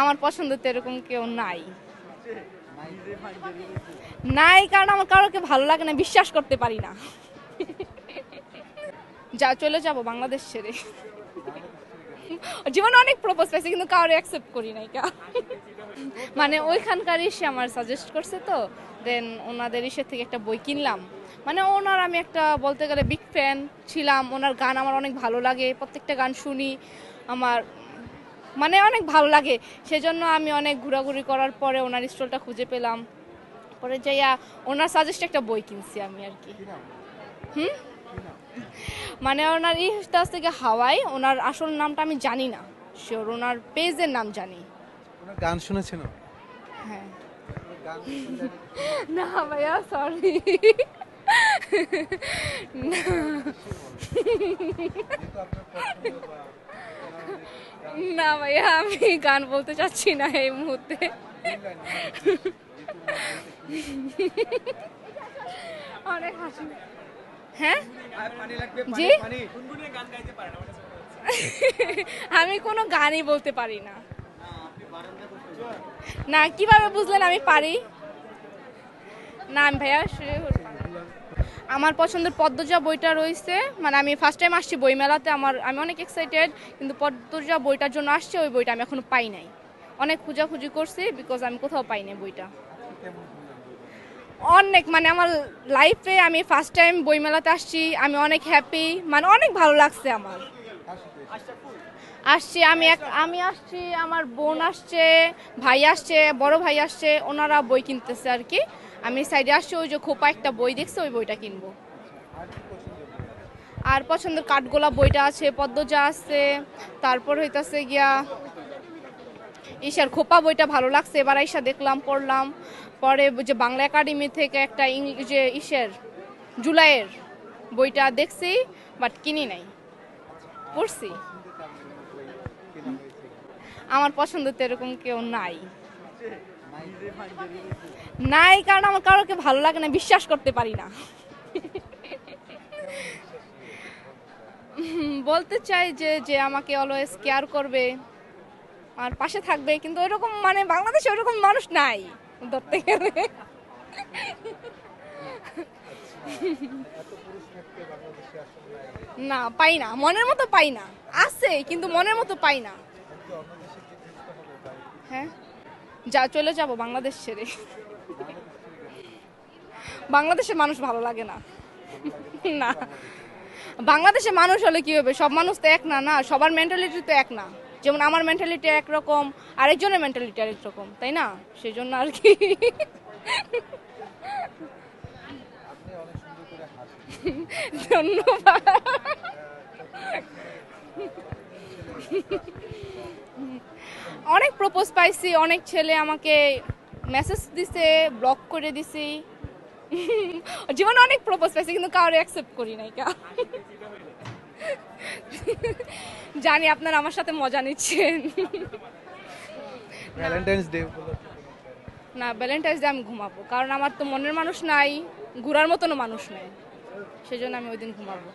আমার পছন্দ তো এরকম কেউ নাই। নাই কারণ আমার কারোকে ভালো লাগে না, বিশ্বাস করতে পারি না। যা চলে যাব বাংলাদেশ ছেড়ে। জীবনে অনেক প্রপোজ পাইছি কিন্তু কারো অ্যাকসেপ্ট করি নাই কা। মানে ওইখানকার সে আমার সাজেস্ট করছে তো, দেন ওনাদের ইসের থেকে একটা বই কিনলাম। মানে ওনার আমি একটা বলতে গেলে বিগ ফ্যান ছিলাম, ওনার গান আমার অনেক ভালো লাগে, প্রত্যেকটা গান শুনি আমার, মানে অনেক ভালো লাগে। সেজন্য আমি অনেক ঘোরাঘুরি করার পরে ওনার স্টলটা খুঁজে পেলাম, পরে যাইয়া ওনার সাজেস্ট একটা বই কিনছি আমি আর কি। হুম, মানে ওনার কাছ থেকে হাওয়াই, ওনার আসল নামটা আমি জানি না শিওর, ওনার পেজের নাম জানি। ওনার গান শুনেছেন? হ্যাঁ। না ভাইয়া সরি। না ভাইয়া আমি গান বলতে চাচ্ছি না এই মুহূর্তে। অনেক হাসি। হ্যাঁ জি, আমি কোনো গানই বলতে পারি না। না কিভাবে বুঝলেন আমি পারি না? আমি ভাইয়া আমার পছন্দের পদ্মজা বইটা রয়েছে, মানে আমি ফার্স্ট টাইম আসছি বইমেলাতে, আমি অনেক এক্সাইটেড, কিন্তু পদ্মজা বইটার জন্য আসছে, ওই বইটা আমি এখনো পাই নাই। অনেক খোঁজাখুঁজি করছি বিকজ আমি কোথাও পাই নাই বইটা। অনেক, মানে আমার লাইফে আমি ফার্স্ট টাইম বইমেলাতে আসছি, আমি অনেক হ্যাপি, মানে অনেক ভালো লাগছে আমার। আসছি আমি আসছি, আমার বোন আসছে, ভাই আসছে, বড় ভাই আসছে, ওনারা বই কিনতেছে আর কি। আমি সাইডে আসছি, ওই যে খোপা একটা বই দেখছে, ওই বইটা কিনবো। আর পছন্দের কাঠগোলা বইটা আছে, পদ্মজা আছে, তারপর হইতাছে গিয়া ঈশার খোপা বইটা ভালো লাগছে, এবার ঈশা দেখলাম, পড়লাম। পরে যে বাংলা একাডেমি থেকে একটা যে ঈশের জুলাইয়ের বইটা দেখছি, বাট কিনি নাই, পড়ছি। আমার পছন্দ তো এরকম কেউ নাই। নাই কারণ আমার কারোকে ভালো লাগে না, বিশ্বাস করতে পারি না। বলতে চাই যে যে আমাকে অলওয়েজ কেয়ার করবে, আর পাশে থাকবে, কিন্তু ওইরকম মানে বাংলাদেশে ওইরকম মানুষ নাই ধরতে গেলে। না পাই না, মনের মতো পাই না, আছে কিন্তু মনের মতো পাই না। হ্যাঁ, যা চলে যাব বাংলাদেশ ছেড়ে। বাংলাদেশের মানুষ ভালো লাগে না। না, বাংলাদেশের মানুষ হলে কি হবে, সব মানুষ তো এক না, না সবার মেন্টালিটি তো এক না। যেমন আমার মেন্টালিটি একরকম, আরেকজনের মেন্টালিটি আরেক রকম, তাই না? সেই জন্য আর কি। ধন্যবাদ। অনেক প্রপোজ পাইছি, অনেক ছেলে আমাকে মেসেজ দিছে, ব্লক করে দিছি। জীবনে অনেক প্রপোজ পাইছি কিন্তু কারো অ্যাকসেপ্ট করি নাই কা। জানি আপনারা আমার সাথে মজা নিচ্ছেন। ভ্যালেন্টাইন্স ডে না, ভ্যালেন্টাইন্স ডে আমি ঘুমাবো, কারণ আমার তো মনের মানুষ নাই, ঘোরার মতনও মানুষ নাই, সেজন্য আমি ওই দিন ঘুমাবো।